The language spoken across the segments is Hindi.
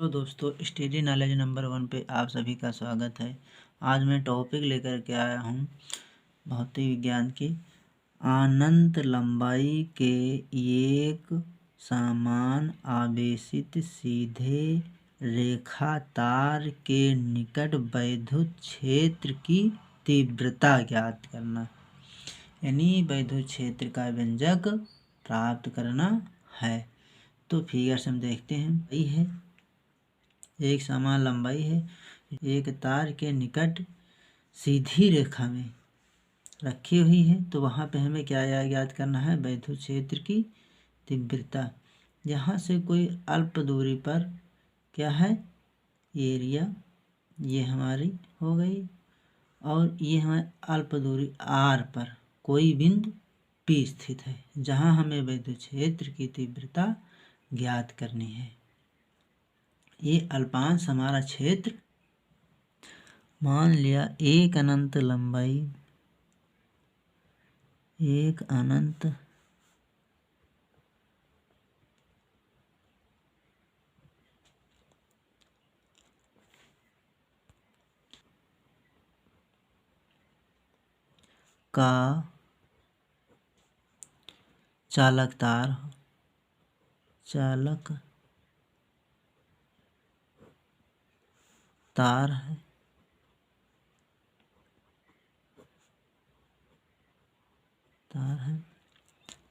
तो दोस्तों स्टडी नॉलेज नंबर 1 पे आप सभी का स्वागत है। आज मैं टॉपिक लेकर के आया हूँ भौतिक विज्ञान की अनंत लंबाई के एक समान आवेशित सीधे रेखा तार के निकट वैद्युत क्षेत्र की तीव्रता ज्ञात करना, यानी वैद्युत क्षेत्र का व्यंजक प्राप्त करना है। तो फिगर से हम देखते हैं, यही है एक समान लंबाई है, एक तार के निकट सीधी रेखा में रखी हुई है। तो वहाँ पे हमें क्या ज्ञात करना है? वैद्युत क्षेत्र की तीव्रता। यहाँ से कोई अल्प दूरी पर क्या है? एरिया ये हमारी हो गई, और ये हमारे अल्प दूरी आर पर कोई बिंदु P स्थित है, जहाँ हमें वैद्युत क्षेत्र की तीव्रता ज्ञात करनी है। ये अल्पांश हमारा क्षेत्र मान लिया एक अनंत लंबाई, एक अनंत का चालक तार है,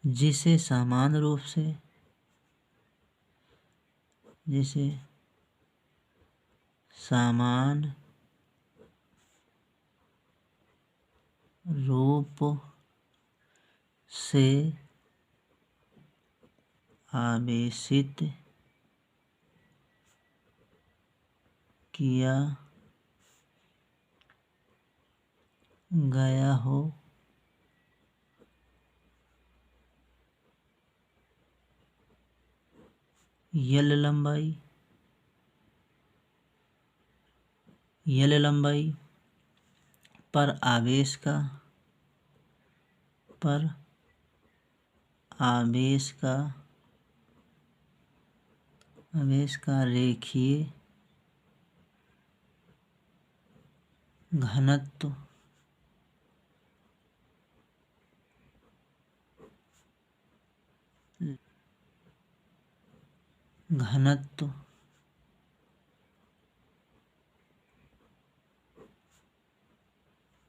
जिसे समान रूप से आवेशित किया गया हो, यल लंबाई पर आवेश का रेखीय घनत्व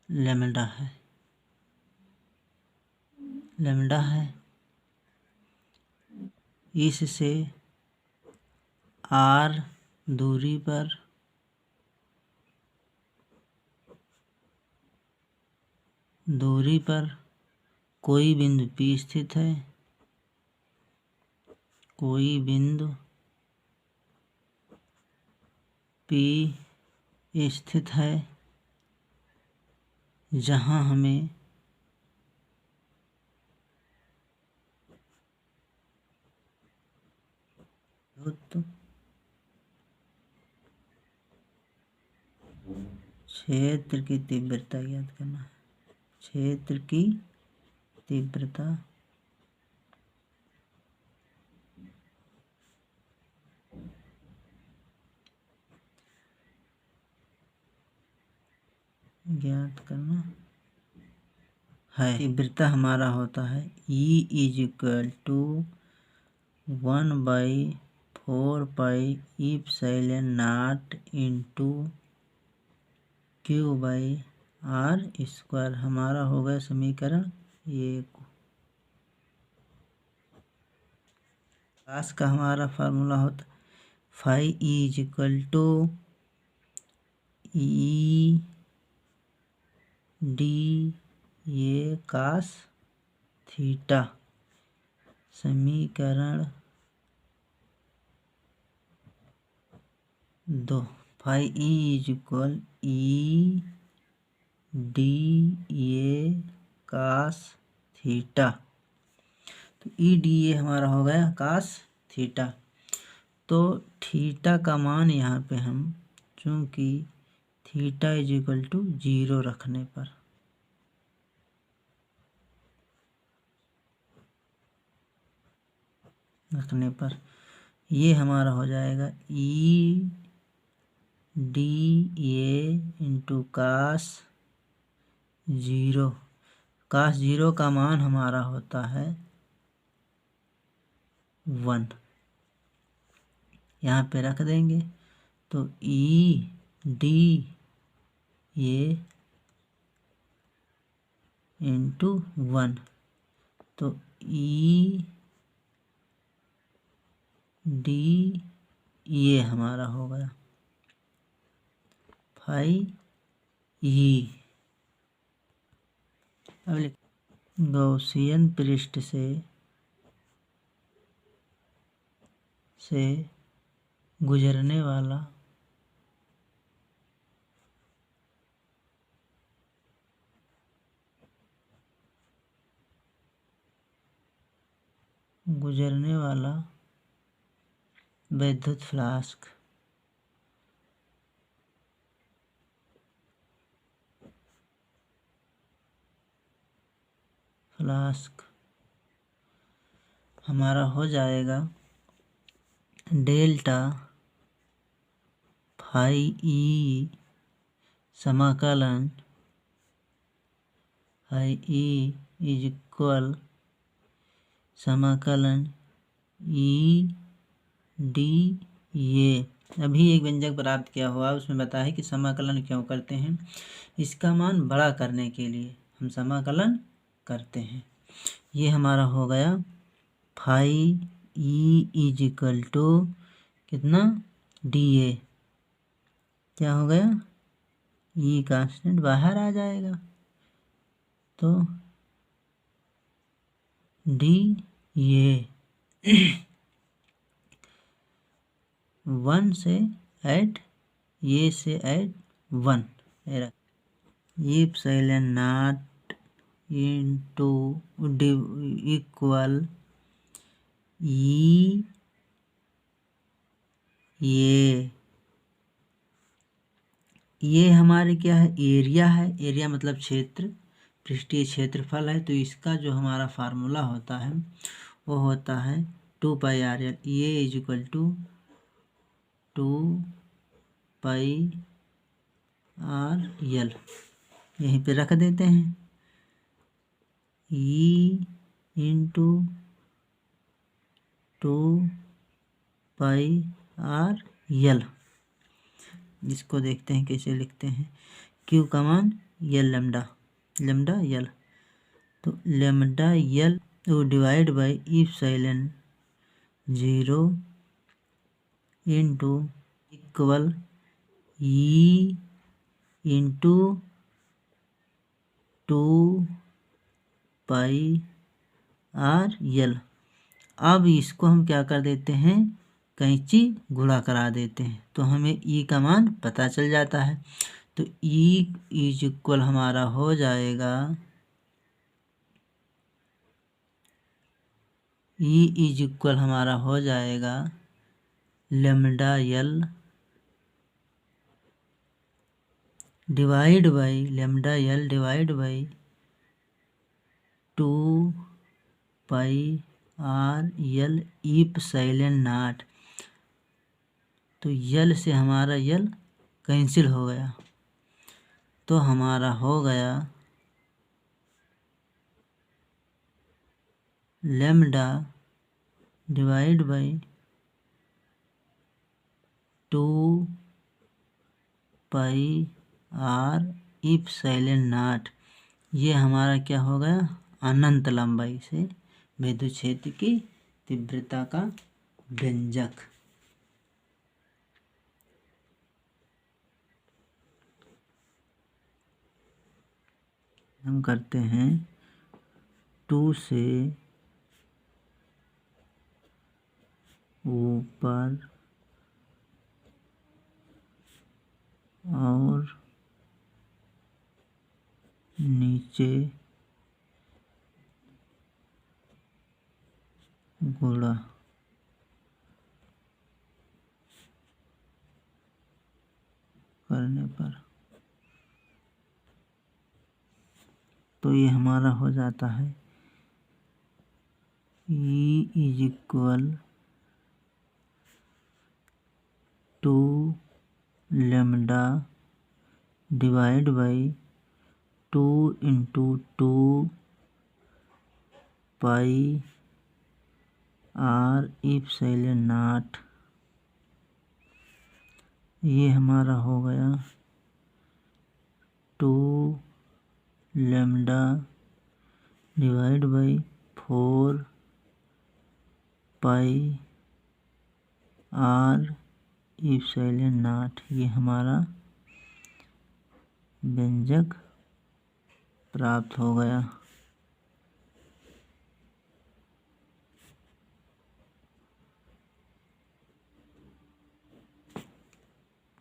लैम्ब्डा है। इससे आर दूरी पर कोई बिंदु P स्थित है, जहाँ हमें क्षेत्र की तीव्रता ज्ञात करना है। क्षेत्र की तीव्रता ज्ञात करना है। तीव्रता हमारा होता है E=1/4πε0 Q/r²। हमारा हो गया समीकरण 1। कास का हमारा फार्मूला होता φE=EdA cos थीटा। समीकरण 2 φE=EdA cos थीटा। तो EdA हमारा हो गया cos थीटा। तो थीटा का मान यहाँ पे हम चूँकि θ=0 रखने पर ये हमारा हो जाएगा E D A into cos zero. Cos zero का मान हमारा होता है 1। यहाँ पे रख देंगे तो ई डी ए इंटू 1, तो ई डी ये हमारा हो गया 5E। अब गौसियन पृष्ठ से गुजरने वाला विद्युत फ्लास्क हमारा हो जाएगा डेल्टा फाई ई समाकलन फाई ई इज इक्वल समाकलन ई डी ये। अभी एक व्यंजक प्राप्त किया हुआ, उसमें बताया है कि समाकलन क्यों करते हैं। इसका मान बड़ा करने के लिए हम समाकलन करते हैं। ये हमारा हो गया phi E is equal to कितना डी ए। क्या हो गया, ई कांस्टेंट बाहर आ जाएगा तो डी ये 1 से ऐड ये से add 1 epsilon not into equal e ये हमारे क्या है, एरिया है। एरिया मतलब क्षेत्र, पृष्ठीय क्षेत्रफल है। तो इसका जो हमारा फार्मूला होता है वो होता है 2πr ये is equal to 2πr l। यहीं पे रख देते हैं ई इंटू 2πr l। इसको देखते हैं कैसे लिखते हैं। क्यू का मान यल लेमडा यल, तो लेमडा यल तो divide by epsilon 0 into equal E into 2πr l। अब इसको हम क्या कर देते हैं, कैंची गुणा करा देते हैं तो हमें ई का मान पता चल जाता है। तो ई इज इक्वल हमारा हो जाएगा lambda L divide by 2πr l epsilon not. तो यल से हमारा यल कैंसिल हो गया तो हमारा हो गया lambda divide by 2πr epsilon nought. ये हमारा क्या हो गया, अनंत लंबाई से विद्युत क्षेत्र की तीव्रता का व्यंजक। हम करते हैं 2 से ऊपर और नीचे गुणा करने पर तो ये हमारा हो जाता है E is equal 2 lambda divide by 2 into 2 pi R epsilon nought. ये हमारा हो गया 2 lambda divide by 4 pi R epsilon nought. ये हमारा व्यंजक प्राप्त हो गया।